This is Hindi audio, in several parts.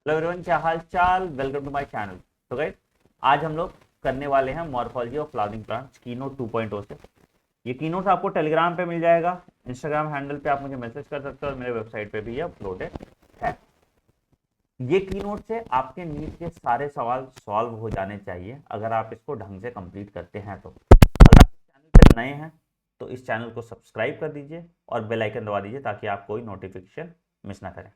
हेलो एवरीवन, क्या हाल चाल। Welcome to my channel. तो गाइस, आज हम लोग करने वाले हैं morphology of flowering plants keynote 2.0 से। ये कीनोट आपको टेलीग्राम पे मिल जाएगा, इंस्टाग्राम हैंडल पे आप मुझे मैसेज कर सकते हो और मेरे वेबसाइट पे भी ये अपलोडेड है। ये कीनोट से आपके नीट के सारे सवाल सॉल्व हो जाने चाहिए अगर आप इसको ढंग से कंप्लीट करते हैं तो। अगर आप इस चैनल पे नए हैं तो इस चैनल को सब्सक्राइब कर दीजिए और बेल आइकन दबा दीजिए ताकि आप कोई नोटिफिकेशन मिस ना करें।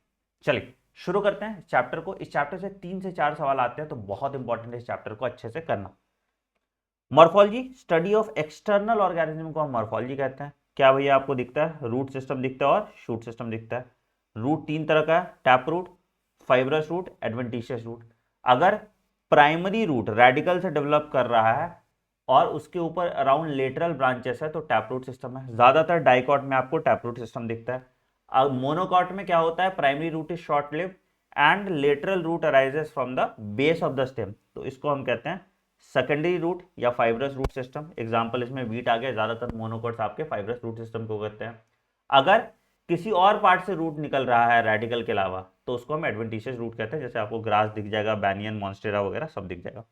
चलिए शुरू करते हैं चैप्टर को। इस चैप्टर से 3 से 4 सवाल आते हैं तो बहुत इंपॉर्टेंट है इस चैप्टर को अच्छे से करना। Morphology, study of external organism को हम मॉर्फोलॉजी कहते हैं। क्या भैया आपको दिखता है? रूट सिस्टम दिखता है और शूट सिस्टम दिखता है। रूट 3 तरह का है, tap root, fibrous root, adventitious root. अगर प्राइमरी रूट रेडिकल से डेवलप कर रहा है और उसके ऊपर अराउंड लेटरल ब्रांचेस है तो टैप रूट सिस्टम है। ज्यादातर डाइकॉट में आपको टैप रूट सिस्टम दिखता है। अब मोनोकॉट में क्या होता है? Primary root is short lived and lateral root arises from the base of the stem, तो इसको हम कहते हैं सेकेंडरी रूट या फाइब्रस रूट सिस्टम। एग्जांपल इसमें वीट आ गया। ज्यादातर मोनोकॉट्स आपके फाइब्रस रूट सिस्टम को कहते हैं। अगर किसी और पार्ट से रूट निकल रहा है रेडिकल के अलावा तो उसको हम एडवेंटिशियस रूट कहते हैं। जैसे आपको ग्रास दिख जाएगा, बैनियन, मॉन्स्टेरा वगैरह सब दिख जाएगा।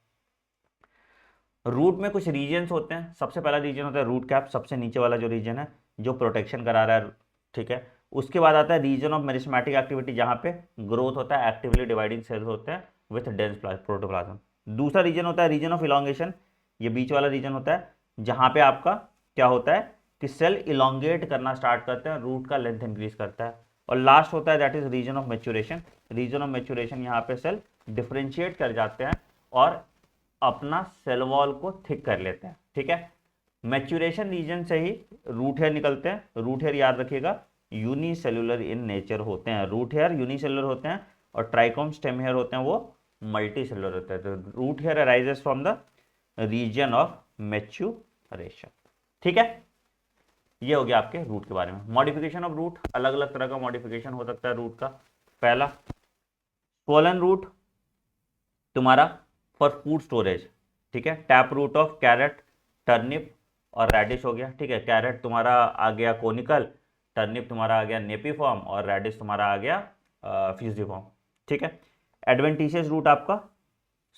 रूट में कुछ रीजन्स होते हैं। सबसे पहला रीजन होता है रूट कैप, सबसे नीचे वाला जो रीजन है जो प्रोटेक्शन करा रहा है, ठीक है। उसके बाद आता है रीजन ऑफ मेरिस्मेटिक एक्टिविटी, जहां पे ग्रोथ होता है, एक्टिवली डिवाइडिंग सेल्स होते हैं विथ डेंस प्रोटोप्लाज्म। दूसरा रीजन होता है रीजन ऑफ इलोंगेशन, ये बीच वाला रीजन होता है जहां पे आपका क्या होता है कि सेल इलोंगेट करना स्टार्ट करते हैं, रूट का लेंथ इंक्रीज करता है। और लास्ट होता है that is region of maturation. Region of maturation यहाँ पे सेल डिफ्रेंशिएट कर जाते हैं और अपना सेल वॉल को थिक कर लेते हैं, ठीक है। मैच्योरेशन रीजन से ही रूट हेयर निकलते हैं। रूट हेयर याद रखिएगा यूनिसेल्युलर इन नेचर होते हैं। रूट हेयर यूनिसेल्युलर होते हैं और ट्राइकोम स्टेम हेयर होते हैं वो मल्टी सेल्युलर होते हैं। तो root hair arises from the region of maturation, ठीक है। ये हो गया आपके रूट के बारे में। मॉडिफिकेशन ऑफ रूट, अलग अलग तरह का मॉडिफिकेशन हो सकता है रूट का। पहला, स्वोलन रूट तुम्हारा फॉर फूड स्टोरेज, ठीक है। Tap root of carrot, turnip और रेडिश हो गया, ठीक है। कैरेट तुम्हारा आ गया कोनिकल, टर्निप तुम्हारा आ गया नेपीफॉर्म और रेडिश तुम्हारा आ गया फ्यूजिफॉर्म, ठीक है। एडवेंटिशियस रूट आपका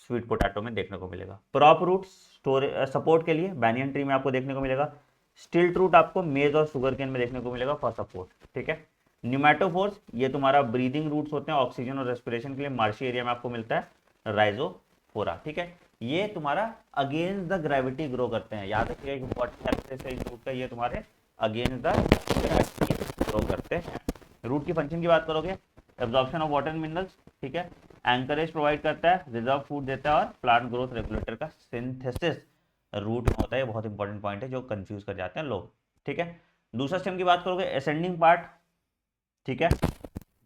स्वीट पोटैटो में देखने को मिलेगा। प्रॉप रूट स्टोरेज सपोर्ट के लिए बैनियन ट्री में आपको देखने को मिलेगा। स्टिल्ट रूट आपको मेज और शुगर केन में देखने को मिलेगा फॉर सपोर्ट, ठीक है। न्यूमेटोफोर्स ये तुम्हारा ब्रीदिंग रूट्स होते हैं, ऑक्सीजन और रेस्पिरेशन के लिए मार्शी एरिया में आपको मिलता है राइजोफोरा, ठीक है। ये तुम्हारा अगेंस्ट द ग्रेविटी ग्रो करते हैं। याद रखिएगा इम्पोर्टेंट है इस रूट का, ये तुम्हारे अगेंस्ट द ग्रेविटी ग्रो करते हैं। रूट की फंक्शन की बात करोगे, absorption of water and minerals, ठीक है। एंकरेज प्रोवाइड करता है, रिजर्व फूड देता है और प्लांट ग्रोथ रेगुलेटर का सिंथेसिस रूट में होता है। ये बहुत इंपॉर्टेंट पॉइंट है जो कंफ्यूज कर जाते हैं लोग, ठीक है। दूसरा स्टेम की बात करोगे, असेंडिंग पार्ट, ठीक है।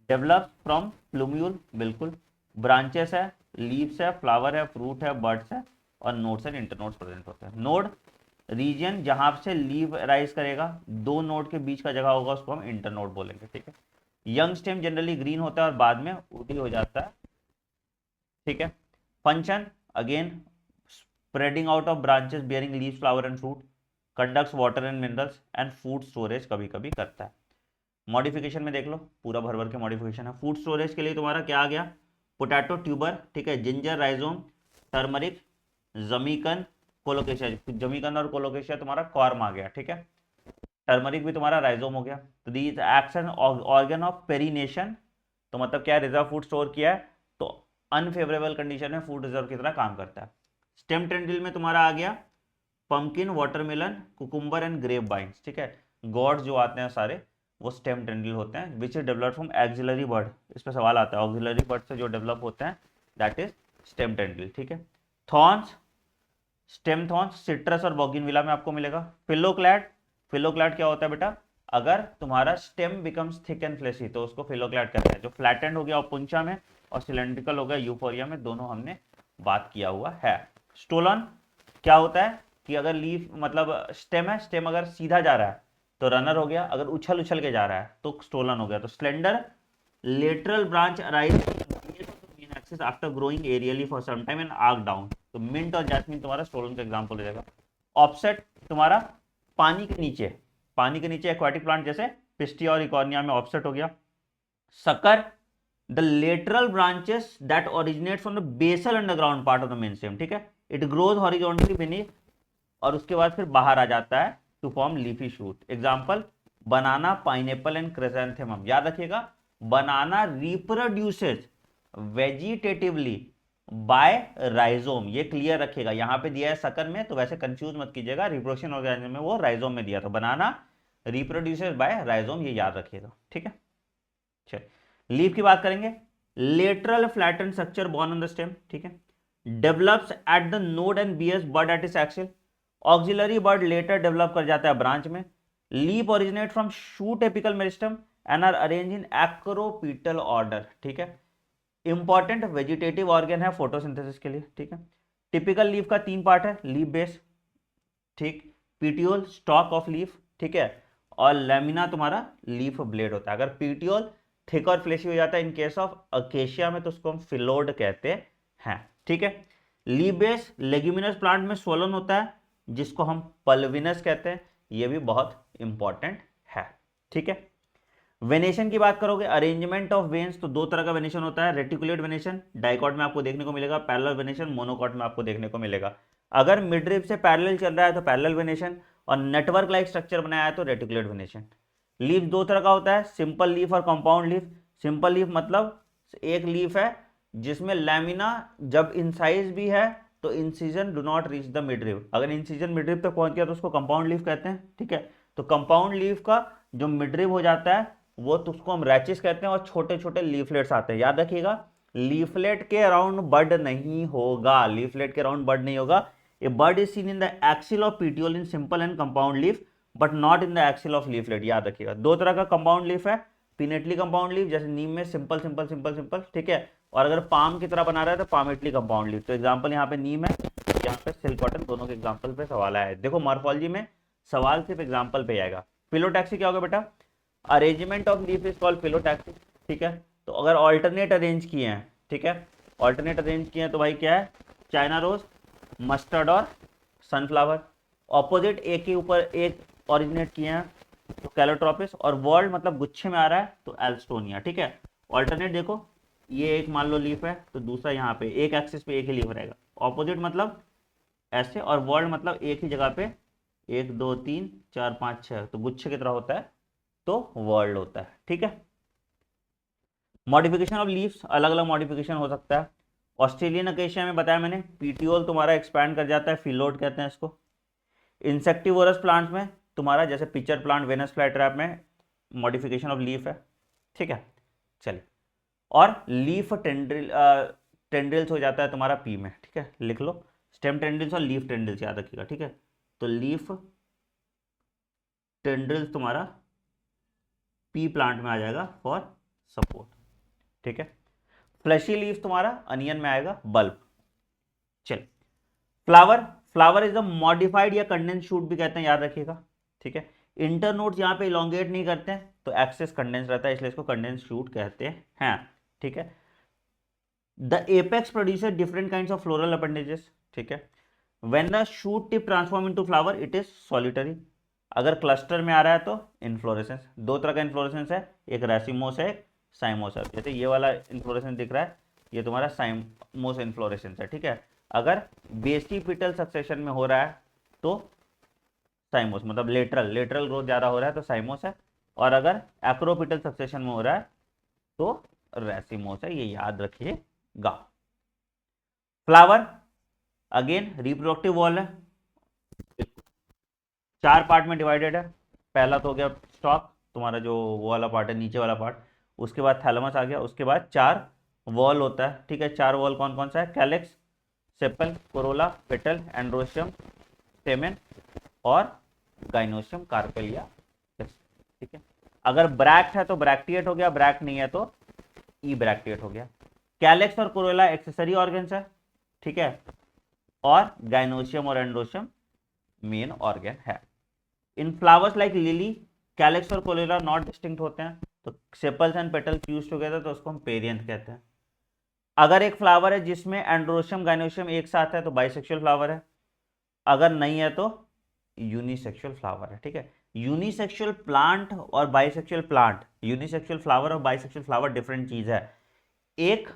डेवलप फ्रॉम प्लूम्यूल, बिल्कुल। ब्रांचेस है, लीव्स है, फ्लावर है, फ्रूट है, बर्ड्स है और नोड्स एंड इंटरनोड्स प्रेजेंट होते हैं। नोड रीजन जहां से लीव राइज करेगा, दो नोड के बीच का जगह होगा उसको हम इंटरनोड बोलेंगे, ठीक है। यंग स्टेम जनरली ग्रीन होता है और बाद में वुडी हो जाता है, ठीक है। Function again spreading out of branches bearing leaves, flower and fruit, conducts water and minerals and food storage कभी कभी करता है। मॉडिफिकेशन में देख लो, पूरा भर भर के मॉडिफिकेशन है। फूड स्टोरेज के लिए तुम्हारा क्या आ गया? पोटैटो ट्यूबर, ठीक है। जिंजर, राइजोम, टर्मरिक, जमीकन, कोलोकेशिया। जमीकन और कोलोकेशिया तुम्हारा कॉर्म आ गया, ठीक है। टर्मरिक भी तुम्हारा राइजोम हो गया। तो these acts an organ of perennation, तो मतलब क्या, रिजर्व फूड स्टोर किया है तो अनफेवरेबल कंडीशन में फूड रिजर्व की तरह काम करता है। स्टेम टेंड्रिल में तुम्हारा आ गया pumpkin, watermelon, cucumber and grape vines, ठीक है। गॉड जो आते हैं सारे वो स्टेम टेंड्रिल होते हैं। Which is develop from axillary bud, इस पर सवाल आता है। ऑक्सिलरी बर्ड से जो डेवलप होते हैं दैट इज स्टेम टेंड्रिल, ठीक है। थॉर्न्स, स्टेम थॉर्न्स सिट्रस और बोगिनविला में आपको मिलेगा। फिलोक्लैड, फिलोक्लैड क्या होता है बेटा? अगर तुम्हारा stem becomes thick and fleshy तो उसको फिलोक्लैड कहते हैं। जो फ्लैटेंड हो गया ओपुंचा में और सिलेंड्रिकल हो गया यूफोरिया में, दोनों हमने बात किया हुआ है। स्टोलन क्या होता है कि अगर लीफ मतलब स्टेम है, स्टेम अगर सीधा जा रहा है तो रनर हो गया, अगर उछल उछल के जा रहा है तो स्टोलन हो गया। तो slender lateral branch arise axis after growing aerially for some time and arch down, तो मिंट और जैस्मिन तुम्हारा स्टोलन का एग्जांपल हो जाएगा। ऑफसेट तुम्हारा पानी के नीचे, पानी के नीचे एक्वाटिक प्लांट जैसे पिस्टिया और इकॉर्निया में ऑफसेट हो गया। Sucker the lateral branches that originate from the basal underground part of the main stem, ठीक है, इट ग्रोज हॉरिजॉन्टली beneath, और उसके बाद फिर बाहर आ जाता है to form leafy shoot. Example banana, pineapple and chrysanthemum. याद रखिएगा, banana reproduces vegetatively by rhizome, ये क्लियर रखिएगा। यहां पे दिया है सकन में, तो वैसे कंफ्यूज मत कीजिएगा, रिप्रोडक्शन ऑर्गेनिज्म में वो राइजोम में दिया था। बनाना रिप्रोड्यूसेस बाय राइजोम, ये याद रखिएगा, ठीक है। चलिए लीफ की बात करेंगे। Lateral flatten structure borne on the stem, ठीक है, develops at the node and bears bud at its axil. Axillary bud later develop कर जाता है ब्रांच में। Leaf originate from shoot apical meristem and are arrange in acropetal order, ठीक है। इंपॉर्टेंट वेजिटेटिव ऑर्गन है फोटोसिंथेसिस के लिए, ठीक है। टिपिकल लीफ का 3 पार्ट है, लीफ बेस, ठीक, पीटियोल स्टॉक ऑफ लीफ, ठीक है, और लेमिना तुम्हारा लीफ ब्लेड होता है। अगर पीटियोल थिक और फ्लेशी हो जाता है इन केस ऑफ अकेशिया में, तो उसको हम फिलोड कहते हैं, ठीक है। लीफ बेस लेग्यूमिनस प्लांट में सोलन होता है, जिसको हम पल्विनस कहते हैं, ये भी बहुत इंपॉर्टेंट है, ठीक है। वेनेशन की बात करोगे, अरेंजमेंट ऑफ वेन्स, तो 2 तरह का वेनेशन होता है, रेटिकुलेट वेनेशन डाइकॉट में आपको देखने को मिलेगा, पैरेलल वेनेशन मोनोकॉट में आपको देखने को मिलेगा। अगर मिडरिब से पैरेलल चल रहा है तो पैरेलल वेनेशन, और नेटवर्क लाइक स्ट्रक्चर बनाया है तो रेटिकुलेट वेनेशन। लीफ 2 तरह का होता है, सिंपल लीफ और कंपाउंड लीफ। सिंपल लीफ मतलब एक लीफ है जिसमें लैमिना जब इंसाइज भी है तो incision do not reach the midrib, अगर इंसिजन मिडरिब तक पहुंच गया तो उसको कंपाउंड लीफ कहते हैं, ठीक है। तो कंपाउंड लीफ का जो मिडरिब हो जाता है वो तो उसको हम रैचिस कहते हैं, और छोटे छोटे लीफलेट्स आते हैं। याद रखिएगा, लीफलेट के अराउंड बड नहीं होगा, लीफलेट के अराउंड बड नहीं होगा। A bud is seen in the axil of petiole in simple and compound leaf, but not in the axil of leaflet. याद रखिएगा, 2 तरह का कंपाउंड लीफ है, पिनेटली कंपाउंड लीफ, जैसे नीम में सिंपल सिंपल सिंपल सिंपल, ठीक है, और अगर पाम की तरह बना रहा है तो पामेटली कंपाउंड लीफ। तो एग्जांपल यहाँ पे नीम है, यहाँ पे सिल्क कॉटन, दोनों के एग्जांपल पे सवाल आया है। देखो मॉर्फोलॉजी में सवाल सिर्फ एग्जांपल पे आएगा। फिलोटैक्सी क्या होगा बेटा, arrangement of leaf is called phyllotaxy, ठीक है। तो अगर ऑल्टरनेट अरेंज किए हैं, ठीक है, ऑल्टरनेट अरेंज किए हैं तो भाई क्या है, चाइना रोज, मस्टर्ड और सनफ्लावर। ऑपोजिट एक के ऊपर एक ऑरिजिनेट किए हैं तो कैलोट्रोपिस, और वर्ल्ड मतलब गुच्छे में आ रहा है तो एल्स्टोनिया, ठीक है। ऑल्टरनेट देखो, ये एक मान लो लीफ है तो दूसरा यहाँ पे एक एक्सिस पे एक ही लीफ रहेगा। ऑपोजिट मतलब ऐसे, और वर्ल्ड मतलब एक ही जगह पे 1 2 3 4 5 6, तो गुच्छे की तरह होता है तो वर्ल्ड होता है, ठीक है। मॉडिफिकेशन ऑफ लीव्स, अलग अलग मॉडिफिकेशन हो सकता है। ऑस्ट्रेलियन अकेशिया में बताया मैंने, पीटियोल तुम्हारा एक्सपैंड कर जाता है, फिलोड कहते हैं इसको। इंसेक्टिवोरस प्लांट्स में तुम्हारा जैसे पिचर प्लांट, वेनस फ्लाईट्रैप में मॉडिफिकेशन ऑफ लीफ है, ठीक है। चलिए, और लीफ टेंड्रिल्स हो जाता है तुम्हारा पी में, ठीक है, लिख लो स्टेम टेंड्रिल्स और लीफ टेंड्रिल्स याद रखिएगा, ठीक है। तो लीफ टेंड्रिल्स तुम्हारा पी प्लांट में आ जाएगा फॉर सपोर्ट, ठीक है। फ्लैशी लीफ तुम्हारा अनियन में आएगा, बल्ब। चल, flower, flower is a modified या कंडेंस शूट भी कहते हैं, याद रखिएगा, ठीक है। इंटरनोड्स यहाँ पे इलोंगेट नहीं करते हैं तो एक्सेस कंडेंस रहता है, इसलिए इसको कंडेंस शूट कहते हैं, ठीक है। The apex produces different kinds of floral appendages, ठीक है। When the shoot tip transform into flower it is solitary. अगर क्लस्टर में आ रहा है तो इन्फ्लोरेसेंस। 2 तरह का इन्फ्लोरेसेंस है, एक रैसिमोस है, एक साइमोस है। जैसे ये वाला इन्फ्लोरेसेंस दिख रहा है, ये तुम्हारा साइमोस इन्फ्लोरेसेंस है, ठीक है। अगर बेसिपिटल सक्सेशन में हो रहा है तो साइमोस, मतलब लेटरल ग्रोथ ज़्यादा हो रहा है तो साइमोस है, और अगर एक्रोपिटल सक्सेशन में हो रहा है तो रैसिमोस है, ये याद रखिएगा। फ्लावर अगेन रिप्रोडक्टिव वॉल है, 4 पार्ट में डिवाइडेड है। पहला तो हो गया स्टॉक, तुम्हारा जो वो वाला पार्ट है, नीचे वाला पार्ट, उसके बाद थैलेमस आ गया, उसके बाद 4 वॉल होता है, ठीक है। 4 वॉल कौन कौन सा है, calyx, sepal, Corolla, petal, androecium, stamen और गाइनोशियम, कार्पेलिया, ठीक है। अगर ब्रैक्ट है तो ब्रैक्टिएट हो गया, ब्रैक्ट नहीं है तो ई ब्रैक्टिएट हो गया। कैलेक्स और कोरोला एक्सेसरी ऑर्गन्स है, ठीक है, और गाइनोशियम और एंड्रोशियम मेन ऑर्गन है। इन फ्लावर्स लाइक लिली, कैलेक्स और कोरोला नॉट डिस्टिंक्ट होते हैं, तो sepals and petal fuse together तो उसको हम पेरियंथ कहते हैं। अगर एक फ्लावर है जिसमें एंड्रोशियम गाइनोशियम एक साथ है तो बाइसेक्सुअल फ्लावर है, अगर नहीं है तो यूनिसेक्सुअल फ्लावर है, ठीक है। यूनिसेक्सुअल प्लांट और बाइसेक्सुअल प्लांट, यूनिसेक्सुअल फ्लावर और बाइसेक्सुअल फ्लावर डिफरेंट चीज है। एक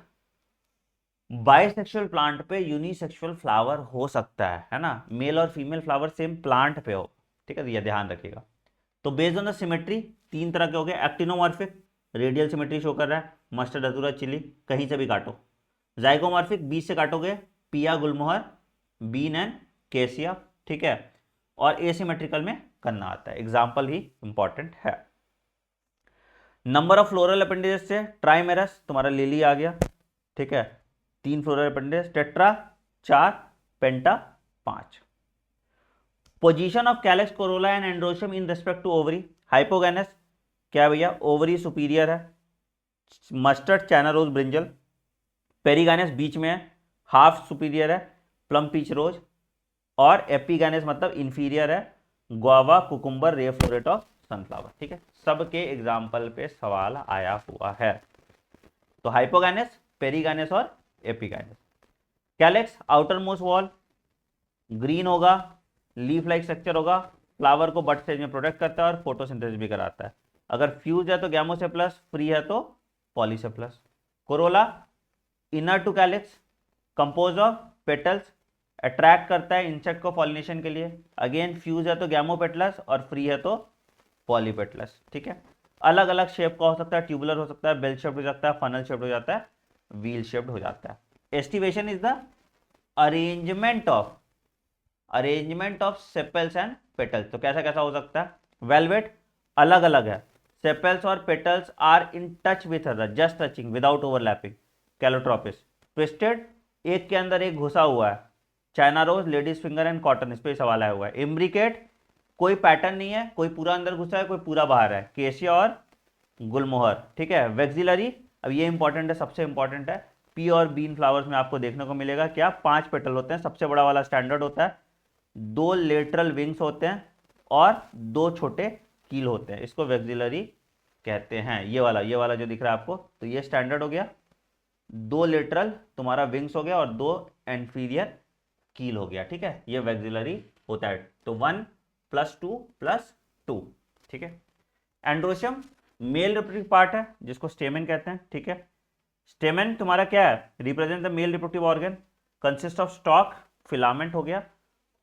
बाइसेक्सुअल प्लांट पे यूनिसेक्सुअल फ्लावर हो सकता है ना, मेल और फीमेल फ्लावर सेम प्लांट पे हो, ठीक है, तो ये ध्यान रखिएगा। तो बेस्ड ऑन द सिमेट्री तीन तरह के हो गए, एक्टिनोमॉर्फिक रेडियल सिमेट्री शो कर रहा है, मस्टर्ड अधूरा चिली कहीं से भी काटो। जाइगोमॉर्फिक बीच से काटोगे, पिया गुलमोहर बीन एंड केसिया, ठीक है, और एसिमेट्रिकल में करना आता है, एग्जाम्पल ही इंपॉर्टेंट है। नंबर ऑफ फ्लोरल अपेंडेजेस से ट्राइमेरस तुम्हारा लिली आ गया, ठीक है, 3 floral appendage, tetra 4, penta 5। Position of calyx corolla and androecium in respect to ovary, hypogynous क्या है भैया, ओवरी सुपीरियर है, mustard China rose brinjal, perigynous बीच में है, हाफ सुपीरियर है, प्लम पीच रोज, और एपीगाइनस मतलब इंफीरियर है, guava cucumber ray floret of sunflower, ठीक है, सबके एग्जाम्पल पे सवाल आया हुआ है। तो हाइपोगाइनस, पेरीगाइनस और epigynous. Calyx outer most wall green होगा, लीफ लाइक स्ट्रक्चर होगा, फ्लावर को बड स्टेज में प्रोटेक्ट करता है और फोटोसिंथेसिस भी कराता है। अगर फ्यूज है तो गैमोसेप्लस, फ्री है तो polysepalous. Corolla inner to calyx, compose of petals, attract करता है इंसेक्ट को पॉलिनेशन के लिए। अगेन फ्यूज है तो गैमोपेटलस और फ्री है तो पॉलीपेटलस, ठीक है। अलग अलग शेप का हो सकता है, ट्यूबुलर हो सकता है, बेल शेप्ड हो जाता है, फनल शेप्ड हो जाता है, व्हील शेप्ड हो जाता है। Aestivation is the arrangement of sepals and petals. तो कैसा कैसा हो सकता है, वेलवेट अलग अलग है, सेपल्स और petals are in touch with other just touching without overlapping, Calotropis. Twisted एक के अंदर एक घुसा हुआ है, china rose, ladies finger and cotton, इस पर सवाल आया हुआ है। इम्ब्रिकेट कोई पैटर्न नहीं है, कोई पूरा अंदर घुसा है कोई पूरा बाहर है, केशिया और गुलमोहर, ठीक है। वेक्सिलरी, अब ये इंपॉर्टेंट है, सबसे इंपॉर्टेंट है, पी और बीन फ्लावर्स में आपको देखने को मिलेगा क्या, 5 पेटल होते हैं, सबसे बड़ा वाला स्टैंडर्ड होता है, 2 लेटरल विंग्स होते हैं और 2 छोटे कील होते हैं, इसको वेक्सिलरी कहते हैं। ये वाला जो दिख रहा है आपको, तो ये स्टैंडर्ड हो गया, 2 लेटरल तुम्हारा विंग्स हो गया और 2 एंटीरियर कील हो गया, ठीक है, ये वेक्सिलरी होता है। तो 1 + 2 + 2, ठीक है। एंड्रोशियम मेल रिप्रोडक्टिव पार्ट है जिसको स्टेमेन कहते हैं, ठीक है। स्टेमेन तुम्हारा क्या है, represent the male reproductive organ, consist of stock, filament हो गया,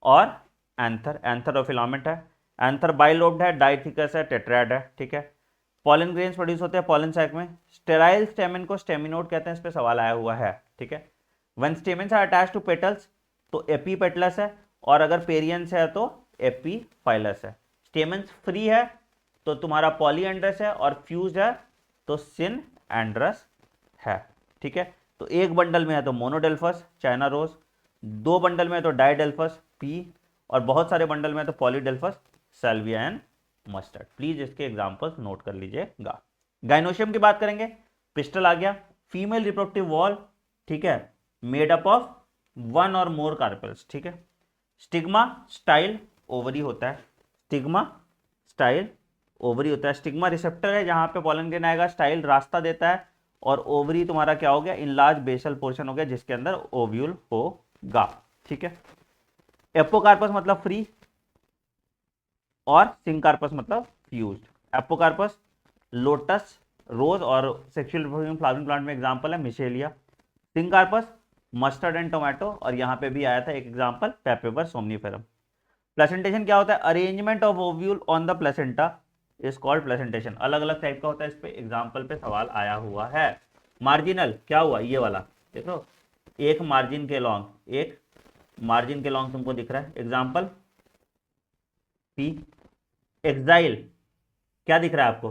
और एंथर और फिलामेंट है। एंथर बाइलोब्ड है, डाइथिकस है, टेट्राड है, ठीक है। पॉलन ग्रेन्स प्रोड्यूस होते हैं पॉलन सैक में। स्टेराइल स्टेमेन को स्टेमिनोड कहते हैं, इस पर सवाल आया हुआ है, ठीक है। When stamens are attached to petals तो एपीपेटलस है, और अगर पेरियंस है तो एपीफाइलस है। स्टेमेन्स फ्री है तो तुम्हारा पॉलीएंड्रस है, और फ्यूज है तो सिनएंड्रस है, ठीक है। तो एक बंडल में है तो मोनोडेल्फस चाइना रोज, 2 बंडल में है तो डाइडेल्फस पी, और बहुत सारे बंडल में है तो पॉलीडेल्फस सैल्विया एंड मस्टर्ड। प्लीज इसके एग्जांपल्स नोट कर लीजिएगा। गाइनोशियम की बात करेंगे, पिस्टल आ गया, फीमेल रिप्रोडक्टिव वॉल, ठीक है, मेड अप ऑफ 1 और मोर कार्पेल्स, ठीक है। स्टिग्मा स्टाइल ओवरी होता है, स्टिग्मा स्टाइल ओवरी होता है। स्टिग्मा रिसेप्टर है जहां पे पॉलन ग्रेन आएगा, स्टाइल रास्ता देता है, और ओवरी तुम्हारा क्या हो गया, इनलार्ज बेसल पोर्शन हो गया जिसके अंदर ओव्यूल होगा, ठीक है। एपोकार्पस मतलब फ्री, और सिंकार्पस मतलब फ्यूज्ड। एपोकार्पस लोटस, रोज और सेक्सुअल रिप्रोडक्शन फ्लावरिंग प्लांट में एग्जांपल है मिशेलिया। सिंकार्पस मस्टर्ड एंड टोमेटो, और यहाँ पे भी आया था एक एग्जांपल पेपेवर सोमनीफेरम। प्लेसेंटेशन क्या होता है, arrangement of ovule on the placenta is called placentation. अलग अलग टाइप का होता है, इस पे एग्जांपल पे सवाल आया हुआ है। मार्जिनल क्या हुआ, ये वाला देखो, एक मार्जिन के लॉन्ग तुमको दिख रहा है, एग्जांपल पी। एक्साइल क्या दिख रहा है आपको,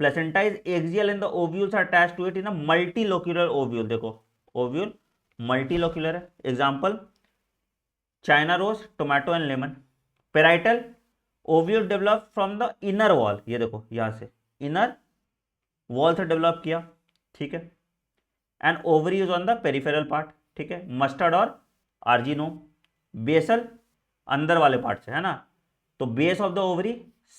placenta is axial and the ovules are attached to it in a multilocular ovule. देखो ओव्यूल मल्टीलोक्यूलर है, example china rose, tomato and lemon. Parietal ovule develop from the inner wall, ये देखो यहां से इनर वॉल से डेवलप किया, ठीक है। And ovary is on the peripheral part, ठीक है। मस्टर्ड और आर्जिनो। बेसल अंदर वाले पार्ट से है ना, तो base of the ovary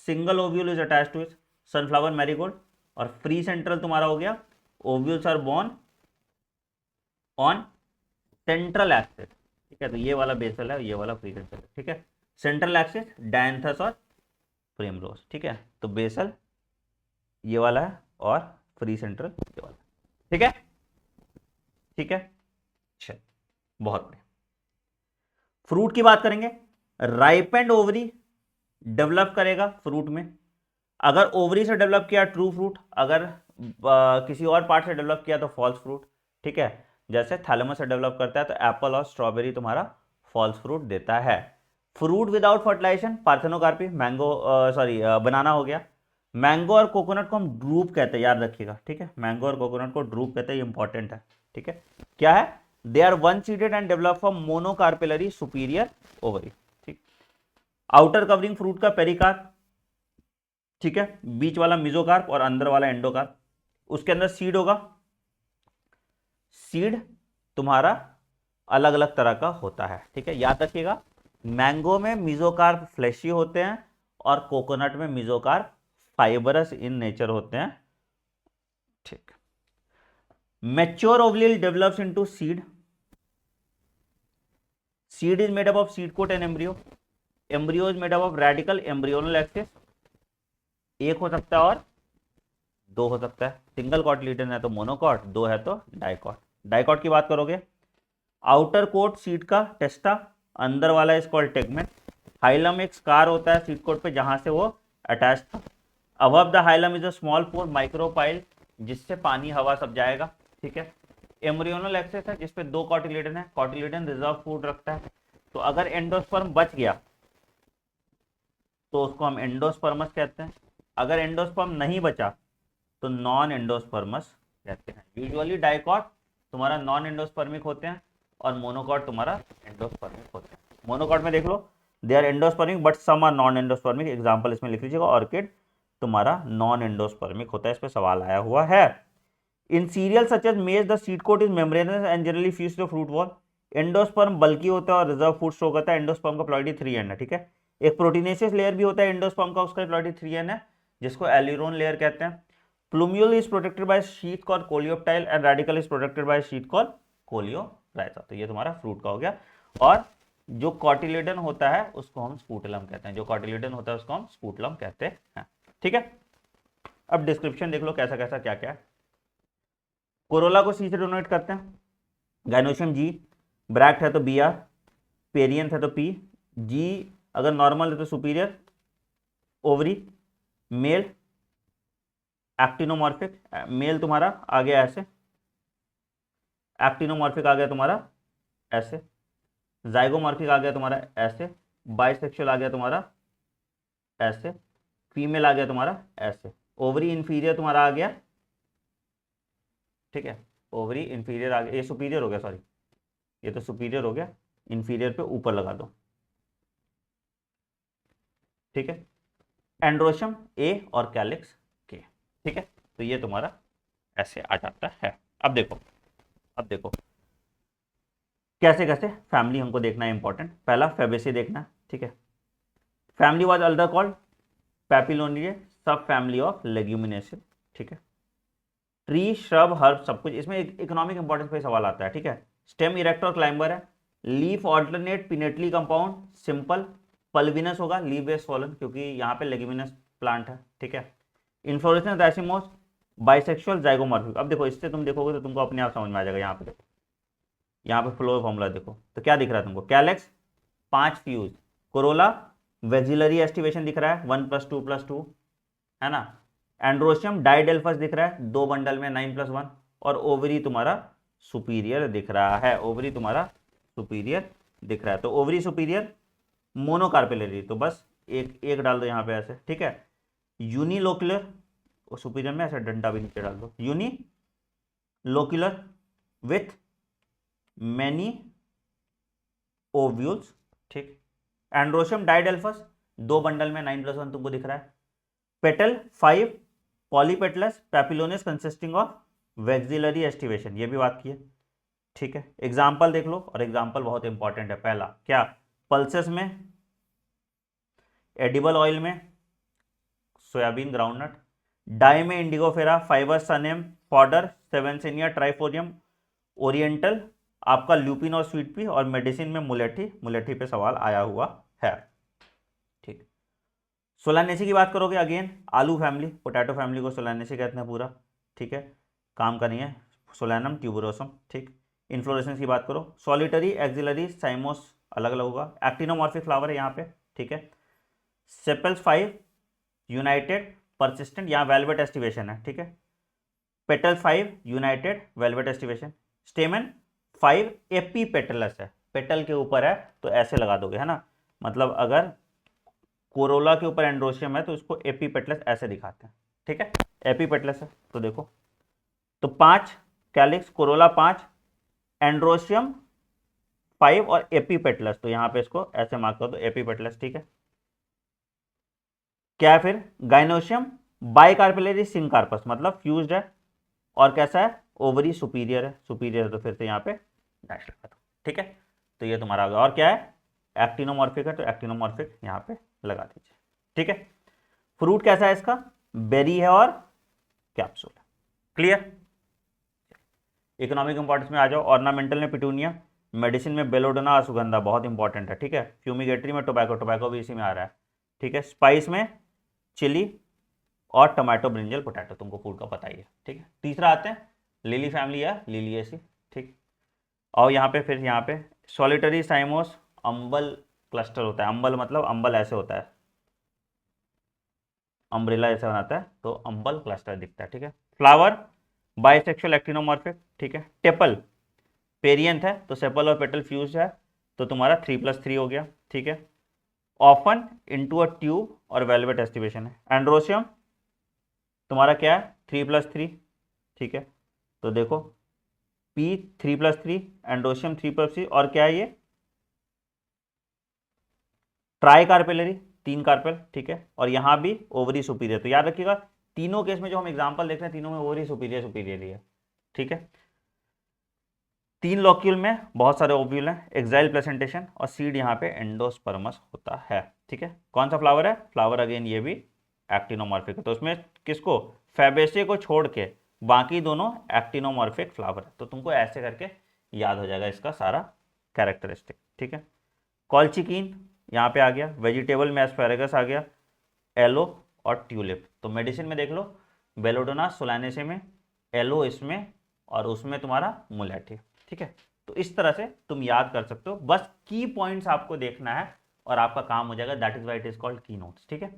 single ovule is attached to it, sunflower marigold. और फ्री सेंट्रल तुम्हारा हो गया, ovules are borne on central axis, ठीक है। तो ये वाला बेसल है, ये वाला फ्री सेंट्रल है, ठीक है। सेंट्रल एक्सिस डायंथस और प्रिमरोज, ठीक है। तो बेसल ये वाला है और फ्री सेंट्रल ये वाला, ठीक है। ठीक है, चल बहुत बढ़िया। फ्रूट की बात करेंगे, राइपेंड ओवरी डेवलप करेगा फ्रूट में। अगर ओवरी से डेवलप किया ट्रू फ्रूट, अगर किसी और पार्ट से डेवलप किया तो फॉल्स फ्रूट। ठीक है, जैसे थैलेमस से डेवलप करता है तो एप्पल और स्ट्रॉबेरी तुम्हारा फॉल्स फ्रूट देता है। Fruit without fertilization parthenocarpy, mango sorry banana हो गया। मैंगो और कोकोनट को हम ड्रूप कहते हैं, याद रखिएगा। ठीक है, मैंगो और कोकोनट को ड्रूप कहते हैं, ये इंपॉर्टेंट है। ठीक है, क्या है, they are one seeded and develop from monocarpellary superior ovary. ठीक, आउटर कवरिंग फ्रूट का पेरिकार्प, ठीक है, बीच वाला मिजोकार्प और अंदर वाला एंडोकार्प। उसके अंदर सीड होगा, सीड तुम्हारा अलग अलग तरह का होता है। ठीक है, याद रखिएगा, मैंगो में मिजोकार्प फ्लैशी होते हैं और कोकोनट में मिजोकार्प फाइबरस इन नेचर होते हैं। ठीक, mature ovule develops into seed. Seed is made up of seed coat and embryo. Embryo is made up of radicle embryonal axis, एक हो सकता है और दो हो सकता है। सिंगल कॉटिलिडन है तो मोनोकॉट, दो है तो डाइकॉट। डाइकॉट की बात करोगे, आउटर कोट सीड का टेस्टा, अंदर वाला इज कॉल्ड टेगमेंट। हाइलम एक स्कार होता है सीड कोट पे जहां से वो अटैच था। Above the hilum is a small pore micropyle, जिससे पानी हवा सब जाएगा। ठीक है, एम्ब्रियोनल एक्सिस है जिसपे दो कॉटिलिडन है। कॉटिलिडन रिजर्व फूड रखता है, तो अगर एंडोस्पर्म बच गया तो उसको हम एंडोस्पर्मस कहते हैं। अगर एंडोस्पर्म नहीं बचा तो नॉन एंडोस्पर्मस कहते हैं। यूजुअली डाइकॉट तुम्हारा नॉन एंडोस्पर्मिक होते हैं और मोनोकॉट तुम्हारा एंडोस्पर्मिक होते हैं। मोनोकॉट में देख लो, they are endospermic but some are non endospermic. Example इसमें लिख लीजिएगा, ऑर्किड तुम्हारा नॉन एंडोस्पर्मिक होता है, इस पे सवाल आया हुआ है। In cereal such as maize the seed coat is membranous and generally fuse to fruit wall. Endosperm bulky होता है और रिजर्व फूड शो करता है। एंडोस्पर्म का प्लॉइडी 3n है। ठीक है, एक प्रोटीनेशियस लेयर भी होता है एंडोस्पर्म का, उसका प्लॉइडी 3n है, जिसको एलिरोन लेयर कहते हैं। Plumule is protected by sheet called coleoptile and radical is protected by sheet called coleorhiza. तो ये तुम्हारा फ्रूट का हो गया। और जो कॉटिलिडन होता है उसको हम स्पूटलम कहते हैं। जो कॉटिलिडन होता है उसको हम स्पूटलम कहते हैं। ठीक है, अब डिस्क्रिप्शन देख लो कैसा कैसा क्या क्या है। कोरोला को सी से डोनेट करते हैं, गाइनोशियम जी, ब्रैक्ट है तो बी आर, पेरियंथ है तो पी, जी अगर नॉर्मल है तो superior ovary, male actinomorphic, male तुम्हारा आ गया ऐसे, एक्टिनोमॉर्फिक आ गया तुम्हारा ऐसे, जाइगोमॉर्फिक आ गया तुम्हारा ऐसे, बाइसेक्सुअल आ गया तुम्हारा ऐसे, फीमेल आ गया तुम्हारा ऐसे। ओवरी इंफीरियर तुम्हारा आ गया, ठीक है, ओवरी इंफीरियर आ गया, ये सुपीरियर हो गया, सॉरी ये तो सुपीरियर हो गया, इंफीरियर पे ऊपर लगा दो। ठीक है, एंड्रोशम ए और कैलिक्स के। ठीक है, तो ये तुम्हारा ऐसे आ जाता है। अब देखो, अब देखो कैसे कैसे फैमिली हमको देखना है इंपॉर्टेंट। पहला फेबेसी देखना, ठीक है, फैमिली वाज अल्दर कॉल्ड पैपिलोनिये, सब फैमिली ऑफ लेग्यूमिनेसी। ठीक है, ट्री श्रब हर्ब सब कुछ, इसमें इकोनॉमिक इंपॉर्टेंस पे सवाल आता है। ठीक है, स्टेम इरेक्ट और क्लाइंबर है, leaf alternate pinnately compound, simple pulvinus होगा, लीफ बेस फॉलन क्योंकि यहाँ पे लेग्यूमिनस प्लांट है। ठीक है, इन्फ्लोरेसेंस राइसिमोस, बाइसेक्सुअल जाइगोमॉर्फिक। अब देखो इससे तुम देखोगे तो तुमको अपने आप समझ में आ जाएगा। यहाँ पे देखो, यहाँ पे फ्लो फॉर्मूला देखो तो क्या दिख रहा है तुमको, calyx 5 fuse, Corolla vexillary aestivation दिख रहा है 1+2+2 है ना, एंड्रोशियम डाइडेल्फस दिख रहा है 2 बंडल में 9+1, और ओवरी तुम्हारा सुपीरियर दिख रहा है, ओवरी तुम्हारा सुपीरियर दिख रहा है। तो ओवरी सुपीरियर, मोनोकार्पेलरी तो बस एक एक डाल दो यहाँ पे ऐसे। ठीक है, यूनिलोक्युलर, सुपीरियर में ऐसे डंडा भी नीचे डाल दो, यूनिलोक्युलर विथ मैनी ओव्यूल्स। ठीक, एंड्रोशियम डाइडेल्फस 2 बंडल में 9+1 तुमको दिख रहा है, petal 5, polypetalous, papilionaceous consisting of vexillary aestivation, ये भी बात की है। ठीक है, एग्जाम्पल देख लो, और एग्जाम्पल बहुत इंपॉर्टेंट है। पहला क्या, पल्सेस में, एडिबल ऑयल में सोयाबीन ग्राउंडनट, डाई में इंडिगोफेरा, फाइबर सनेम, फॉडर सेवेंसिनिया ट्राइफोरियम, ओरिएंटल आपका ल्यूपिन और स्वीट पी, और मेडिसिन में मुलेठी, मुलेठी पे सवाल आया हुआ है। ठीक, सोलानेसी की बात करोगे, अगेन आलू फैमिली, पोटैटो फैमिली को सोलानेसी कहते हैं पूरा। ठीक है, काम करनी है, सोलानम ट्यूबरोसम। ठीक, इन्फ्लोरेसेंस की बात करो, सॉलिटरी, एक्सिलरी, साइमोस अलग अलग होगा, एक्टिनोमॉर्फिक फ्लावर है यहाँ पे, ठीक है। सेपल्स 5 यूनाइटेड परसिस्टेंट, यहाँ वेलवेट एस्टिवेशन है, ठीक है। Petal 5 United velvet aestivation, स्टेमन 5 AP petals है, पेटल के ऊपर है तो ऐसे लगा दोगे, है ना, मतलब अगर कोरोला के ऊपर एंड्रोशियम है तो इसको एपीपेटलस ऐसे दिखाते हैं, ठीक है, एपीपेटलस है। तो देखो, तो 5 कैलिक्स, कोरोला 5, एंड्रोशियम 5 और एपीपेटलस, तो यहां पे इसको ऐसे मार्क कर दो, एपीपेटलस, ठीक है। क्या है फिर, गाइनोशियम बाइकार्पेलरी सिंकार्पस, मतलब फ्यूज्ड है, और कैसा है, ओवरी सुपीरियर है, सुपीरियर है तो फिर से यहाँ पे डैश लगा दो, ठीक है। तो ये तुम्हारा आ गया, और क्या है, एक्टिनोमॉर्फिक है तो एक्टिनोमॉर्फिक यहाँ पे लगा दीजिए, ठीक है। फ्रूट कैसा है इसका, बेरी है और कैप्सूल है, क्लियर। इकोनॉमिक इंपॉर्टेंस में आ जाओ, ऑर्नामेंटल में पिटूनिया, मेडिसिन में बेलोडोना अश्वगंधा, बहुत इंपॉर्टेंट है, ठीक है। फ्यूमिगेटरी में टोबैको, टोबैको भी इसी में आ रहा है, ठीक है। स्पाइस में चिली और टमाटो, ब्रिंजल, पोटैटो, तुमको फूड का पता ही है, ठीक है। तीसरा आते हैं लिली फैमिली या लिलिएसी, ठीक। और यहाँ पे फिर यहाँ पे सॉलिटरी साइमोस अम्बल क्लस्टर होता है, अम्बल मतलब अम्बल ऐसे होता है, अम्ब्रेला ऐसा बनाता है तो अम्बल क्लस्टर दिखता है, ठीक है। फ्लावर बाइसेक्सुअल एक्टिनोमॉर्फिक, ठीक है। टेपल पेरियंथ है तो सेपल और पेटल फ्यूज है तो तुम्हारा 3+3 हो गया, ठीक है। ऑफन इनटू अ ट्यूब और वेलवेट एस्टिवेशन है। एंड्रोशियम तुम्हारा क्या है, 3+3, ठीक है। तो देखो P 3+3, एंड्रोशियम 3+3, और क्या है ये, ट्राई कार्पेलरी, 3 कार्पेल, ठीक है। और यहाँ भी ओवरी सुपीरियर, तो याद रखिएगा तीनों केस में जो हम एग्जांपल देख रहे हैं तीनों में ओवरी सुपीरियर सुपीरियर ही है, ठीक है। 3 लॉक्यूल में बहुत सारे ओव्यूल हैं, एक्साइल प्लेसेंटेशन, और सीड यहाँ पे एंडोस्पर्मस होता है, ठीक है। कौन सा फ्लावर है, फ्लावर अगेन ये भी एक्टिनोमॉर्फिक है, तो उसमें किसको, फैबेसे को छोड़ के बाकी दोनों एक्टिनोमॉर्फिक फ्लावर है, तो तुमको ऐसे करके याद हो जाएगा इसका सारा कैरेक्टरिस्टिक, ठीक है। कॉल्चिकीन यहाँ पे आ गया, वेजिटेबल में एस्पैरागस आ गया, एलो और ट्यूलिप, तो मेडिसिन में देख लो बेलोडोना सोलानेसे में, एलो इसमें, और उसमें तुम्हारा मुलेटी, ठीक है। तो इस तरह से तुम याद कर सकते हो, बस की पॉइंट्स आपको देखना है और आपका काम हो जाएगा, that is why it is called की नोट्स, ठीक है।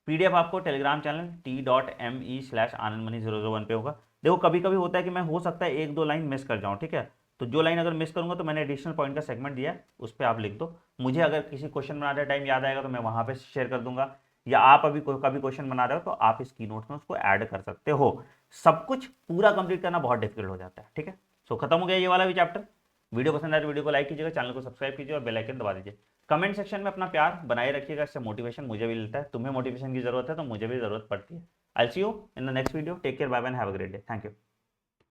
पीडीएफ आपको टेलीग्राम चैनल t.me/anandmani001 पे होगा। देखो कभी कभी होता है कि मैं हो सकता है 1-2 लाइन मिस कर जाऊँ, ठीक है, तो जो लाइन अगर मिस करूंगा तो मैंने एडिशनल पॉइंट का सेगमेंट दिया है उस पर आप लिख दो, मुझे अगर किसी क्वेश्चन बनाते टाइम याद आएगा तो मैं वहां पे शेयर कर दूंगा, या आप अभी कभी क्वेश्चन बना रहे हो तो आप इस की नोट्स में उसको ऐड कर सकते हो। सब कुछ पूरा कंप्लीट करना बहुत डिफिकल्ट हो जाता है, ठीक है। सो खत्म हो गया ये वाला भी चैप्टर। वीडियो पसंद आए तो वीडियो को लाइक कीजिएगा, चैनल को सब्सक्राइब कीजिए और बेल आइकन दबा दीजिए। कमेंट सेक्शन में अपना प्यार बनाए रखिएगा, इससे मोटिवेशन मुझे भी मिलता है, तुम्हें मोटिवेशन की जरूरत है तो मुझे भी जरूरत पड़ती है। I see you in the next video, take care, bye bye, have a great day, thank you.